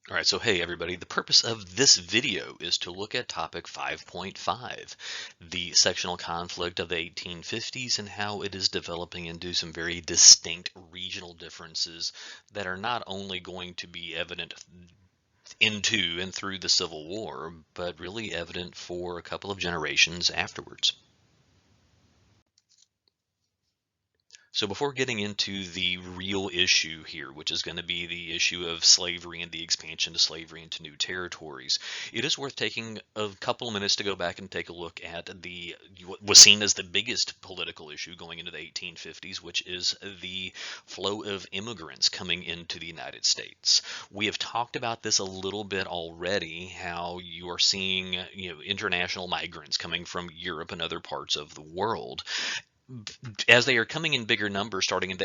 All right, so hey everybody, the purpose of this video is to look at topic 5.5, the sectional conflict of the 1850s and how it is developing into some very distinct regional differences that are not only going to be evident into and through the Civil War, but really evident for a couple of generations afterwards. So before getting into the real issue here, which is going to be the issue of slavery and the expansion of slavery into new territories, it is worth taking a couple of minutes to go back and take a look at what was seen as the biggest political issue going into the 1850s, which is the flow of immigrants coming into the United States. We have talked about this a little bit already, how you are seeing, international migrants coming from Europe and other parts of the world as they are coming in bigger numbers starting in the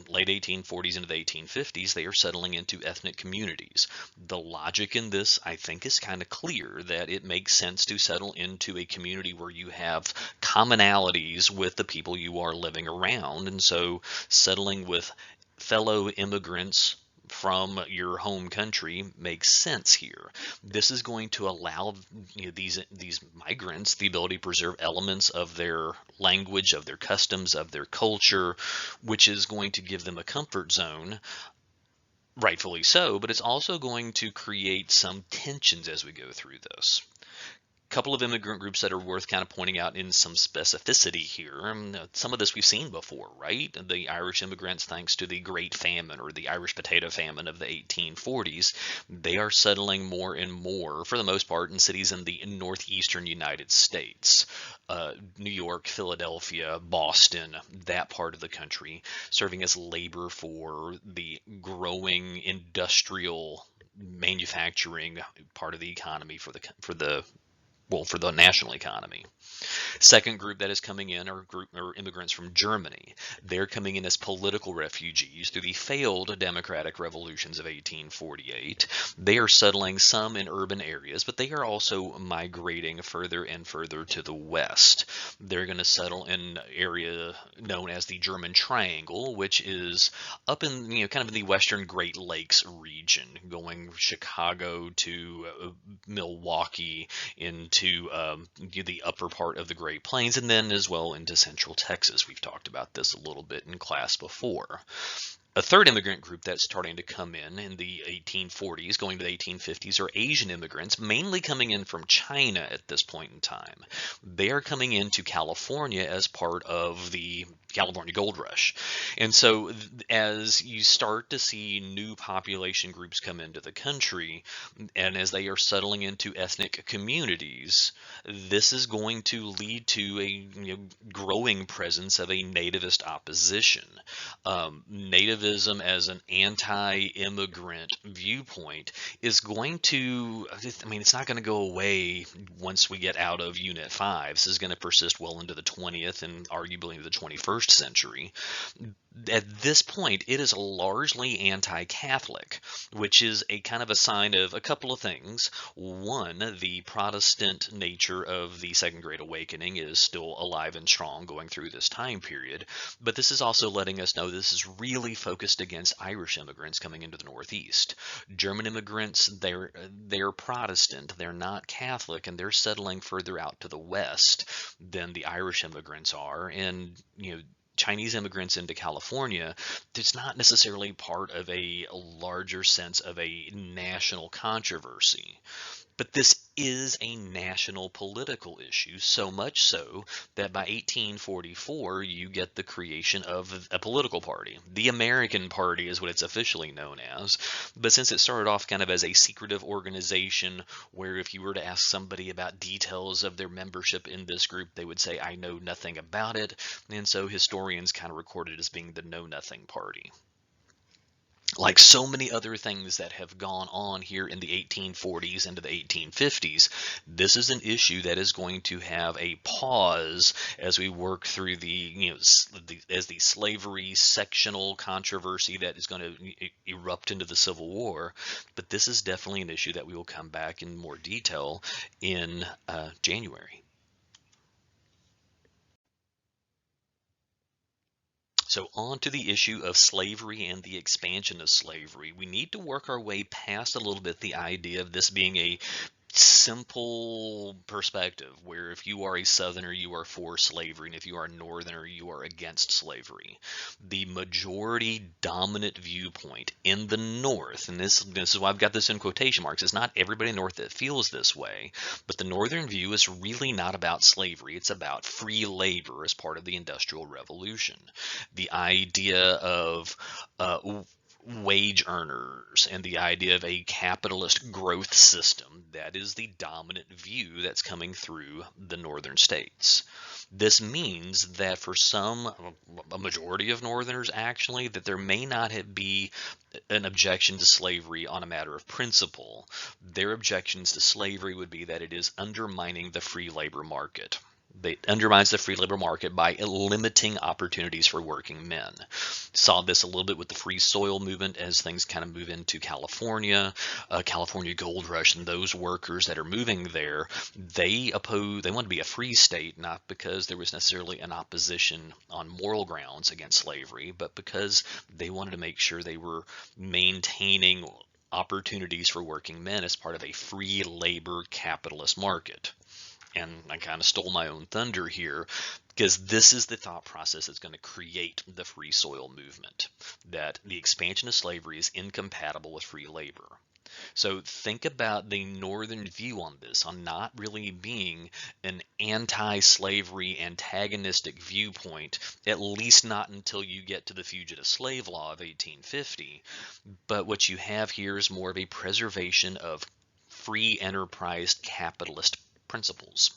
late 1840s into the 1850s. They are settling into ethnic communities. The logic in this, I think, is kind of clear, that it makes sense to settle into a community where you have commonalities with the people you are living around. And so settling with fellow immigrants from your home country makes sense here. This is going to allow, these migrants the ability to preserve elements of their language, of their customs, of their culture, which is going to give them a comfort zone, rightfully so, but it's also going to create some tensions as we go through this. Couple of immigrant groups that are worth kind of pointing out in some specificity here. Some of this we've seen before, right? The Irish immigrants, thanks to the Great Famine or the Irish Potato Famine of the 1840s, they are settling more and more, for the most part, in cities in the northeastern United States. New York, Philadelphia, Boston, that part of the country, serving as labor for the growing industrial manufacturing part of the economy for the national economy. Second group that is coming in are immigrants from Germany. They're coming in as political refugees through the failed democratic revolutions of 1848. They are settling some in urban areas, but they are also migrating further and further to the west. They're going to settle in an area known as the German Triangle, which is up in, kind of in the western Great Lakes region, going Chicago to Milwaukee, into the upper part of the Great Plains, and then as well into central Texas. We've talked about this a little bit in class before. A third immigrant group that's starting to come in the 1840s, going to the 1850s, are Asian immigrants, mainly coming in from China at this point in time. They are coming into California as part of the California Gold Rush. And so as you start to see new population groups come into the country, and as they are settling into ethnic communities, this is going to lead to a growing presence of a nativist opposition. Nativism as an anti-immigrant viewpoint is going to, it's not going to go away once we get out of Unit 5. This is going to persist well into the 20th and arguably the 21st century. At this point, it is largely anti-Catholic, which is a kind of a sign of a couple of things. One, the Protestant nature of the Second Great Awakening is still alive and strong going through this time period, but this is also letting us know this is really focused against Irish immigrants coming into the Northeast. German immigrants, they're Protestant, they're not Catholic, and they're settling further out to the west than the Irish immigrants are, and Chinese immigrants into California, it's not necessarily part of a larger sense of a national controversy. But this is a national political issue, so much so that by 1844 you get the creation of a political party. The American Party is what it's officially known as. But since it started off kind of as a secretive organization where if you were to ask somebody about details of their membership in this group, they would say, I know nothing about it. And so historians kind of record it as being the Know Nothing Party. Like so many other things that have gone on here in the 1840s into the 1850s, this is an issue that is going to have a pause as we work through as the slavery sectional controversy that is going to erupt into the Civil War. But this is definitely an issue that we will come back in more detail in January. So, on to the issue of slavery and the expansion of slavery. We need to work our way past a little bit the idea of this being a simple perspective where if you are a southerner you are for slavery and if you are a northerner you are against slavery. The majority dominant viewpoint in the north, and this is why I've got this in quotation marks, it's not everybody in the north that feels this way, but the northern view is really not about slavery. It's about free labor as part of the industrial revolution. The idea of wage earners and the idea of a capitalist growth system. That is the dominant view that's coming through the northern states. This means that for a majority of northerners actually, that there may not be an objection to slavery on a matter of principle. Their objections to slavery would be that it is undermining the free labor market. It undermines the free labor market by limiting opportunities for working men. Saw this a little bit with the free soil movement as things kind of move into California, California gold rush, and those workers that are moving there, they want to be a free state, not because there was necessarily an opposition on moral grounds against slavery, but because they wanted to make sure they were maintaining opportunities for working men as part of a free labor capitalist market. And I kind of stole my own thunder here because this is the thought process that's going to create the free soil movement, that the expansion of slavery is incompatible with free labor. So think about the northern view on this, on not really being an anti-slavery antagonistic viewpoint, at least not until you get to the Fugitive Slave Law of 1850. But what you have here is more of a preservation of free enterprise capitalist principles.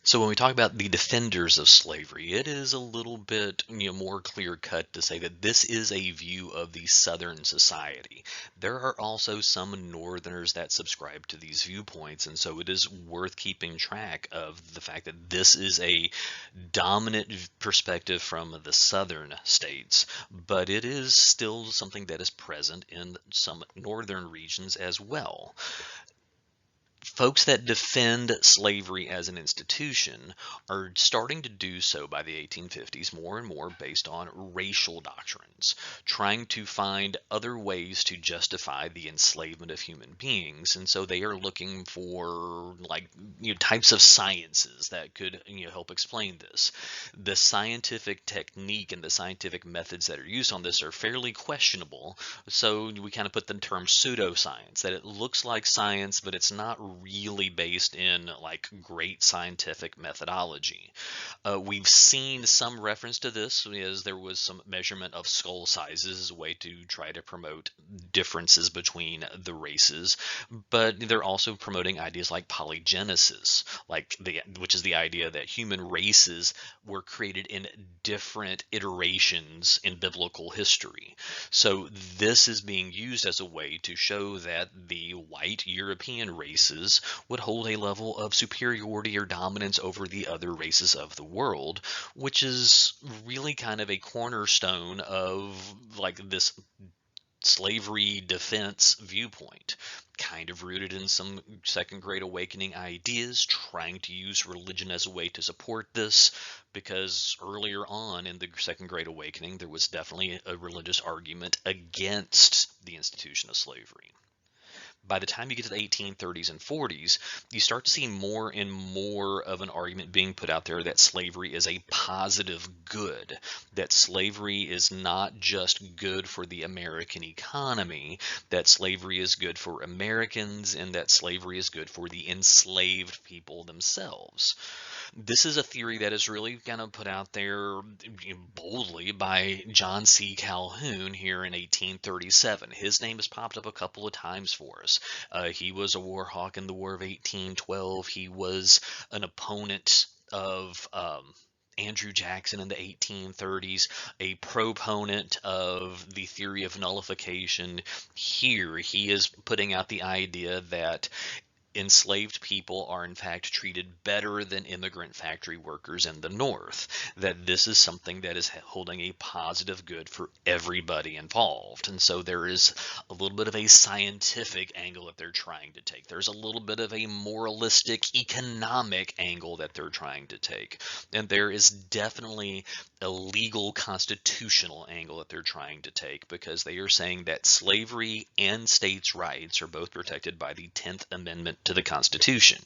So when we talk about the defenders of slavery, it is a little bit, more clear cut to say that this is a view of the Southern society. There are also some Northerners that subscribe to these viewpoints, and so it is worth keeping track of the fact that this is a dominant perspective from the Southern states, but it is still something that is present in some Northern regions as well. Folks that defend slavery as an institution are starting to do so by the 1850s more and more based on racial doctrines, trying to find other ways to justify the enslavement of human beings. And so they are looking for types of sciences that could help explain this. The scientific technique and the scientific methods that are used on this are fairly questionable. So we kind of put the term pseudoscience, that it looks like science, but it's not really based in great scientific methodology. We've seen some reference to this as there was some measurement of skull sizes as a way to try to promote differences between the races, but they're also promoting ideas like polygenesis, which is the idea that human races were created in different iterations in biblical history. So this is being used as a way to show that the white European races would hold a level of superiority or dominance over the other races of the world, which is really kind of a cornerstone of this slavery defense viewpoint, kind of rooted in some Second Great Awakening ideas, trying to use religion as a way to support this, because earlier on in the Second Great Awakening, there was definitely a religious argument against the institution of slavery. By the time you get to the 1830s and 40s, you start to see more and more of an argument being put out there that slavery is a positive good, that slavery is not just good for the American economy, that slavery is good for Americans, and that slavery is good for the enslaved people themselves. This is a theory that is really kind of put out there boldly by John C. Calhoun here in 1837. His name has popped up a couple of times for us. He was a war hawk in the War of 1812. He was an opponent of Andrew Jackson in the 1830s, a proponent of the theory of nullification. Here, he is putting out the idea that enslaved people are in fact treated better than immigrant factory workers in the North, that this is something that is holding a positive good for everybody involved. And so there is a little bit of a scientific angle that they're trying to take. There's a little bit of a moralistic economic angle that they're trying to take. And there is definitely a legal constitutional angle that they're trying to take, because they are saying that slavery and states' rights are both protected by the 10th Amendment to the Constitution.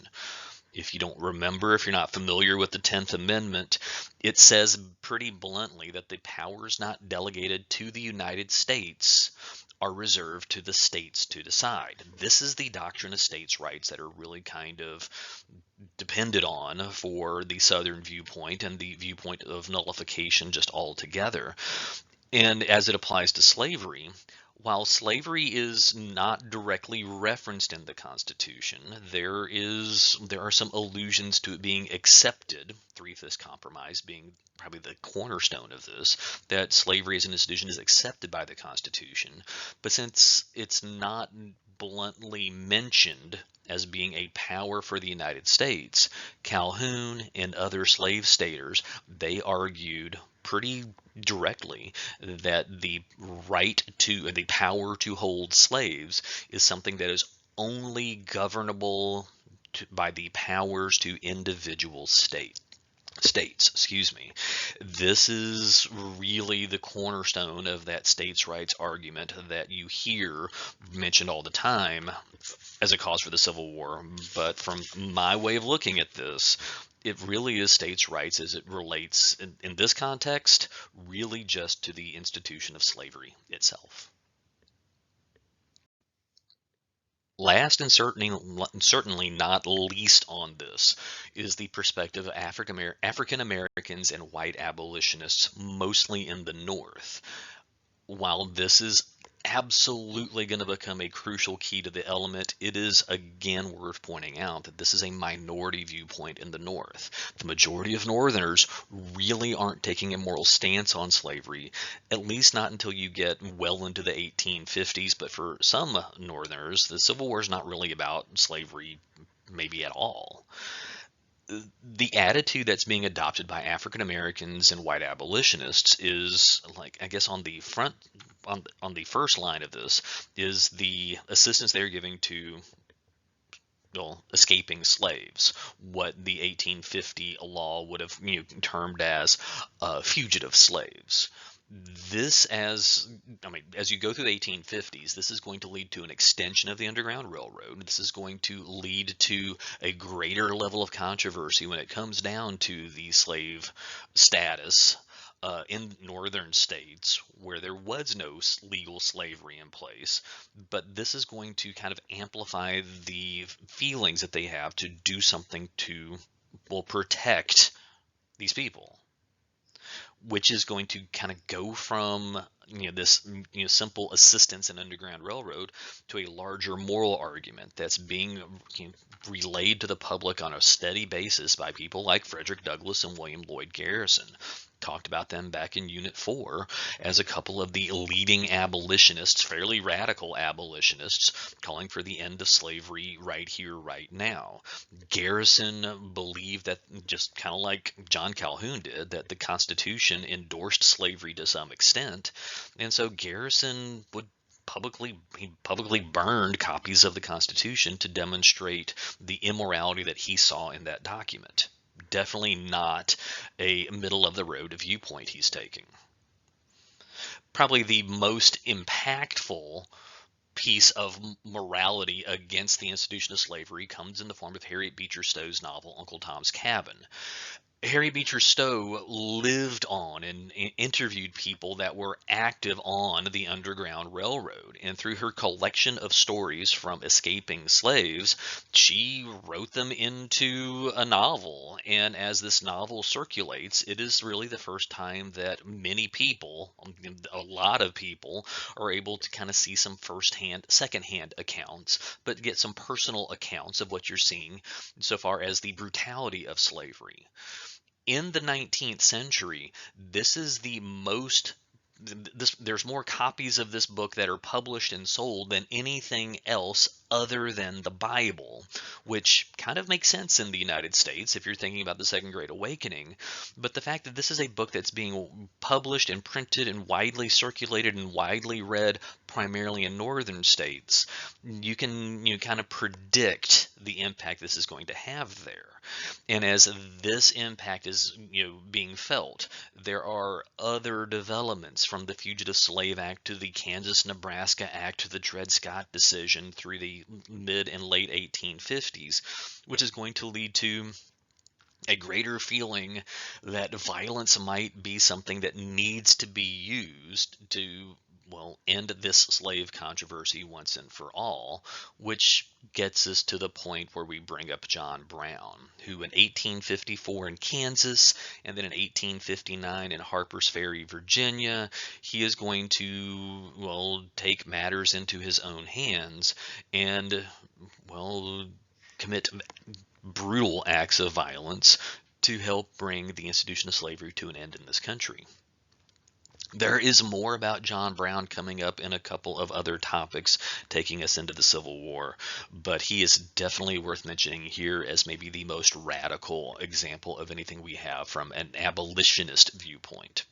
If you don't remember, if you're not familiar with the 10th Amendment, it says pretty bluntly that the powers not delegated to the United States are reserved to the states to decide. This is the doctrine of states' rights that are really kind of depended on for the Southern viewpoint and the viewpoint of nullification just altogether. And as it applies to slavery, while slavery is not directly referenced in the Constitution, there are some allusions to it being accepted, Three-Fifths Compromise being probably the cornerstone of this, that slavery as an institution is accepted by the Constitution. But since it's not bluntly mentioned as being a power for the United States, Calhoun and other slave staters, they argued pretty directly that the power to hold slaves is something that is only governable by the powers to individual states. This is really the cornerstone of that states' rights argument that you hear mentioned all the time as a cause for the Civil War. But from my way of looking at this, it really is states' rights as it relates, in this context, really just to the institution of slavery itself. Last and certainly not least on this is the perspective of African Americans and white abolitionists, mostly in the North. While this is absolutely going to become a crucial key to the element, it is again worth pointing out that this is a minority viewpoint in the North. The majority of Northerners really aren't taking a moral stance on slavery, at least not until you get well into the 1850s. But for some Northerners, the Civil War is not really about slavery, maybe at all. The attitude that's being adopted by African Americans and white abolitionists is, like, I guess on the first line of this is the assistance they're giving to, well, escaping slaves, what the 1850 law would have termed as fugitive slaves. As you go through the 1850s, this is going to lead to an extension of the Underground Railroad. This is going to lead to a greater level of controversy when it comes down to the slave status in northern states where there was no legal slavery in place. But this is going to kind of amplify the feelings that they have to do something to, well, protect these people, which is going to kind of go from this simple assistance in Underground Railroad to a larger moral argument that's being relayed to the public on a steady basis by people like Frederick Douglass and William Lloyd Garrison. Talked about them back in Unit 4 as a couple of the leading abolitionists, fairly radical abolitionists, calling for the end of slavery right here, right now. Garrison believed that, just kind of like John Calhoun did, that the Constitution endorsed slavery to some extent. And so Garrison would publicly burned copies of the Constitution to demonstrate the immorality that he saw in that document. Definitely not a middle-of-the-road viewpoint he's taking. Probably the most impactful piece of morality against the institution of slavery comes in the form of Harriet Beecher Stowe's novel Uncle Tom's Cabin. Harriet Beecher Stowe lived on and interviewed people that were active on the Underground Railroad. And through her collection of stories from escaping slaves, she wrote them into a novel. And as this novel circulates, it is really the first time that many people, a lot of people, are able to kind of see some secondhand accounts, but get some personal accounts of what you're seeing so far as the brutality of slavery. In the 19th century, there's more copies of this book that are published and sold than anything else other than the Bible, which kind of makes sense in the United States if you're thinking about the Second Great Awakening. But the fact that this is a book that's being published and printed and widely circulated and widely read primarily in northern states, you can kind of predict the impact this is going to have there. And as this impact is being felt, there are other developments from the Fugitive Slave Act to the Kansas-Nebraska Act to the Dred Scott decision through the mid and late 1850s, which is going to lead to a greater feeling that violence might be something that needs to be used to, well, end this slave controversy once and for all, which gets us to the point where we bring up John Brown, who in 1854 in Kansas and then in 1859 in Harper's Ferry, Virginia, he is going to, well, take matters into his own hands and, well, commit brutal acts of violence to help bring the institution of slavery to an end in this country. There is more about John Brown coming up in a couple of other topics taking us into the Civil War, but he is definitely worth mentioning here as maybe the most radical example of anything we have from an abolitionist viewpoint.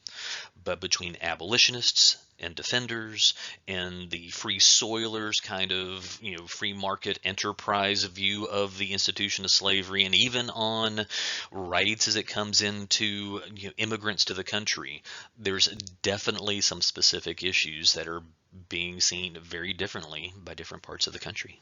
But between abolitionists and defenders and the free soilers kind of free market enterprise view of the institution of slavery, and even on rights as it comes into immigrants to the country, there's definitely some specific issues that are being seen very differently by different parts of the country.